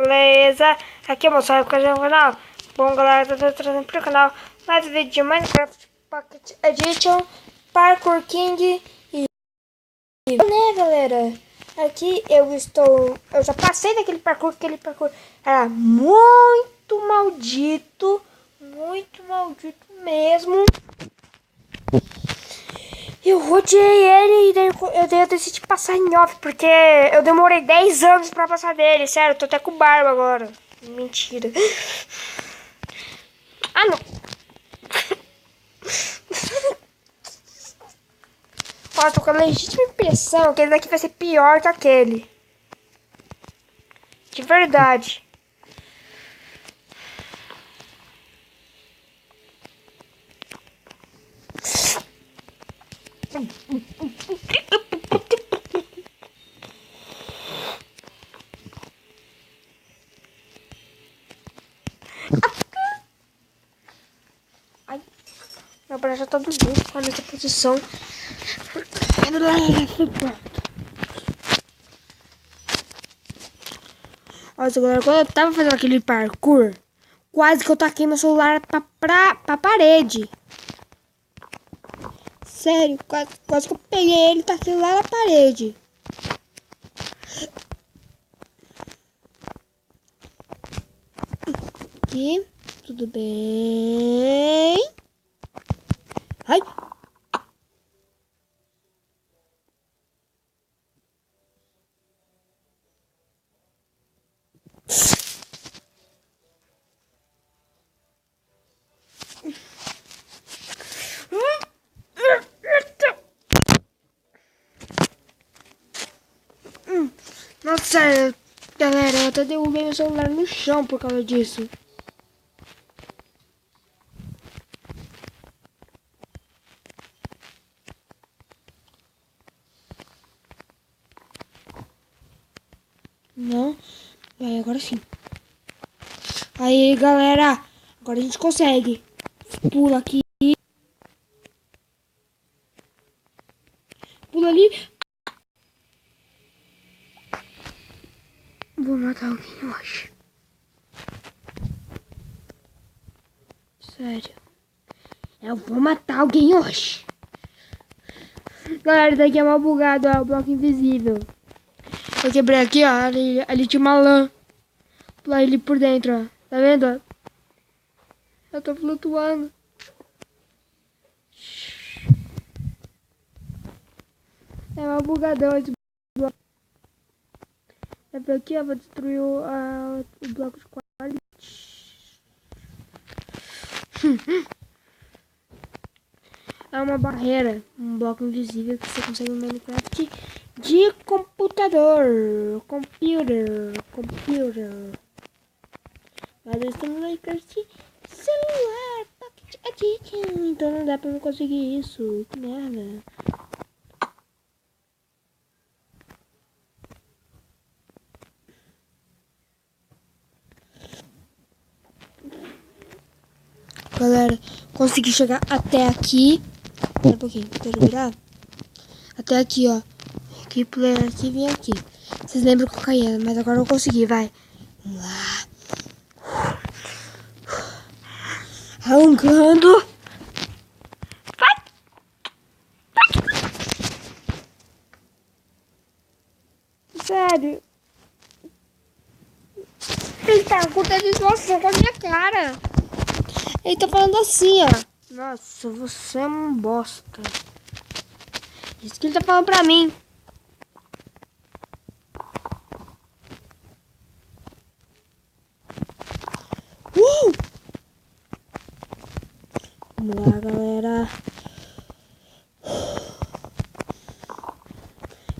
Beleza? Aqui é o Moçada com o canal. Bom, galera, tô trazendo pro canal mais um vídeo de Minecraft Pocket Edition, Parkour King e... Né, galera? Aqui eu já passei daquele parkour, aquele parkour era muito maldito mesmo. Eu odiei ele e daí eu decidi passar em off, porque eu demorei 10 anos pra passar dele, sério, eu tô até com barba agora. Mentira. Ah, não. Ó, tô com a legítima impressão que ele daqui vai ser pior que aquele. De verdade. Ai, meu braço já tá doendo com nessa posição. Olha, galera, quando eu tava fazendo aquele parkour, quase que eu taquei meu celular pra parede. Sério, quase que eu peguei ele e taquei lá na parede. Aqui, tudo bem. Ai. Nossa, galera, eu até derrubei meu celular no chão por causa disso. Não, aí agora sim. Aí, galera, agora a gente consegue. Pula aqui. Pula ali. Vou matar alguém, eu acho. Sério. Eu vou matar alguém hoje. Galera, daqui é mal bugado, ó, o bloco invisível. Eu quebrei aqui, ó, ali tinha uma lã. Pular ele por dentro, ó. Tá vendo? Eu tô flutuando. É mal bugadão esse bloco. É por aqui, ó, vou destruir o bloco de qualidade. É uma barreira, um bloco invisível que você consegue no Minecraft de computador. Computer. Mas eu estou no Minecraft celular, Pocket Edition, então não dá pra eu conseguir isso. Que merda. Galera, consegui chegar até aqui. Espera um pouquinho, deixa eu virar. Até aqui, ó. Aqui, pulei aqui e vim aqui. Vocês lembram que eu caí, mas agora eu consegui, vai. Vamos lá. Arrancando. Vai. Sério. Ele tá acontecendo situação com a minha cara. Ele tá falando assim, ó. Nossa, você é um bosta. Isso que ele tá falando pra mim. Vamos lá, galera.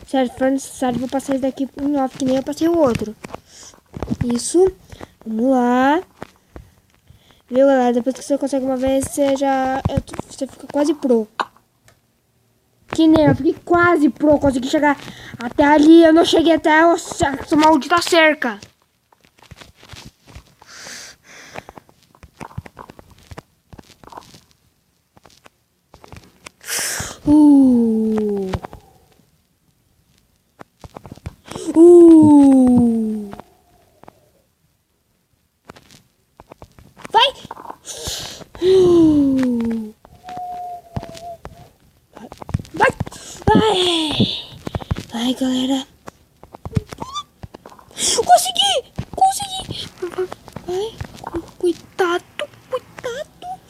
Sério, foi necessário, vou passar esse daqui em off, que nem eu passei o outro. Isso. Vamos lá. Viu, galera? Depois que você consegue uma vez, você fica quase pro. Que nem eu fiquei quase pro. Consegui chegar até ali. Eu não cheguei até essa maldita cerca. Uh. Consegui! Consegui! Vai. Cuidado, cuidado.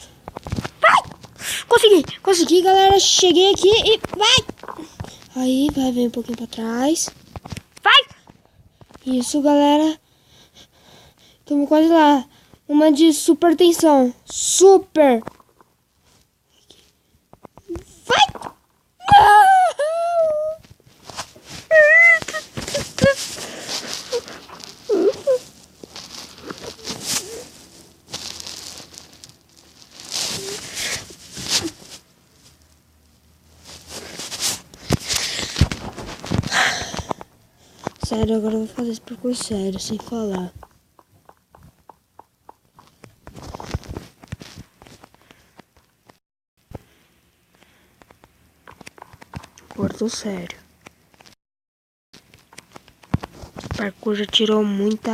Vai! Consegui, galera. Cheguei aqui e vai! Aí, vem um pouquinho pra trás. Vai! Isso, galera. Estamos quase lá. Uma de super tensão. Super! Vai! Não! Sério, agora eu vou fazer esse percurso sério, sem falar. Agora tô sério. O parkour já tirou muita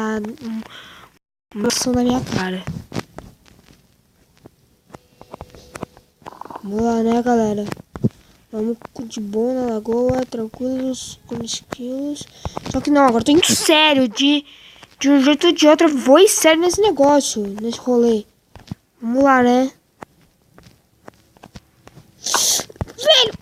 emoção da minha cara. Vamos lá, né, galera? Vamos de boa na lagoa, tranquilos, com esquilos. Só que não, agora eu tô indo sério, de um jeito ou de outro. Eu vou ir sério nesse negócio, nesse rolê. Vamos lá, né? Velho!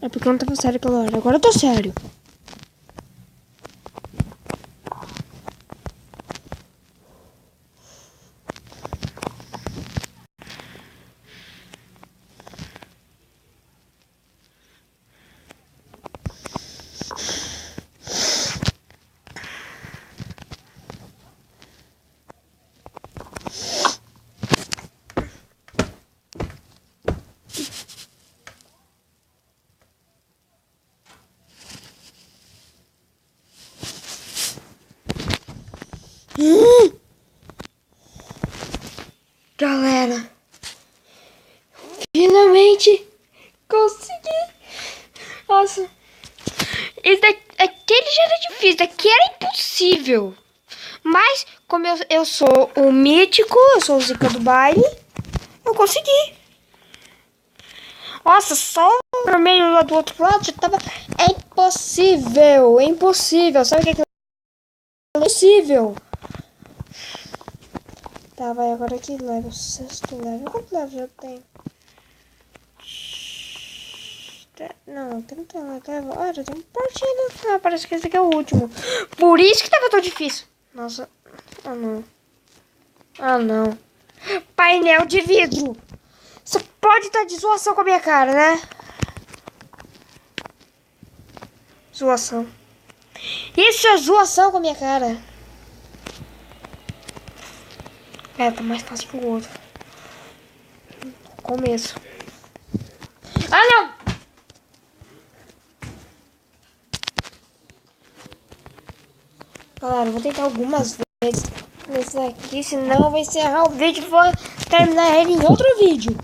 É porque eu não tava sério aquela hora. Agora eu tô sério. Galera, finalmente consegui. Nossa, aquele já era difícil, daqui era impossível. Mas, como eu sou o mítico, eu sou o Zica do baile, eu consegui. Nossa, só o vermelho lá do outro lado já tava... É impossível, é impossível. Sabe o que é impossível? Tá, vai agora aqui, level, sexto level. Quanto level eu tenho? Não, aqui não tem level. Ah, já tem um portinho. Ah, parece que esse aqui é o último. Por isso que tava tão difícil. Nossa, ah não. Ah não. Painel de vidro. Você pode estar de zoação com a minha cara, né? Zoação. Isso é zoação com a minha cara. É, tá mais fácil pro outro. Começo. Ah, não! Galera, eu vou tentar algumas vezes nesse aqui, senão eu vou encerrar o vídeo e vou terminar ele em outro vídeo.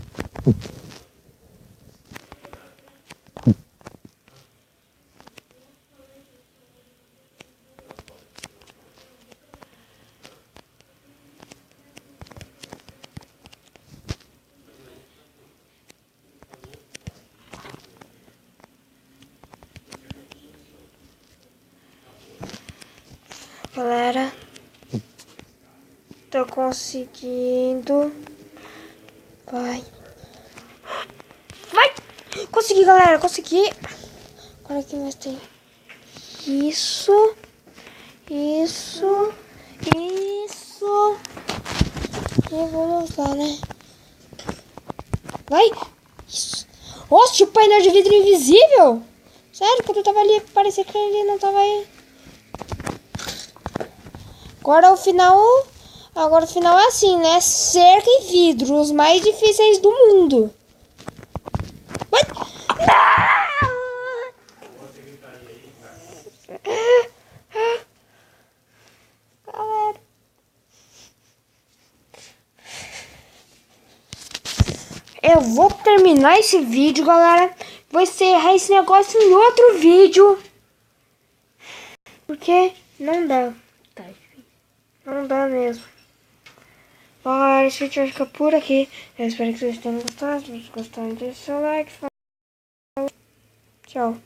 Galera, tô conseguindo. Vai. Consegui, galera, consegui. Agora aqui mais tem isso. Isso. E vamos lá, né? Vai. Isso. Nossa, o painel de vidro invisível. Sério, quando eu tava ali, parecia que ele não tava aí. Agora o final é assim, né? Cerca e vidro, os mais difíceis do mundo. Vai. Galera. eu vou terminar esse vídeo, galera. Vou encerrar esse negócio em outro vídeo. Porque não dá. Tá difícil. Não dá mesmo. Bom, galera, esse vídeo vai ficar por aqui. Eu espero que vocês tenham gostado. Se vocês gostaram, deixe seu like. Tchau.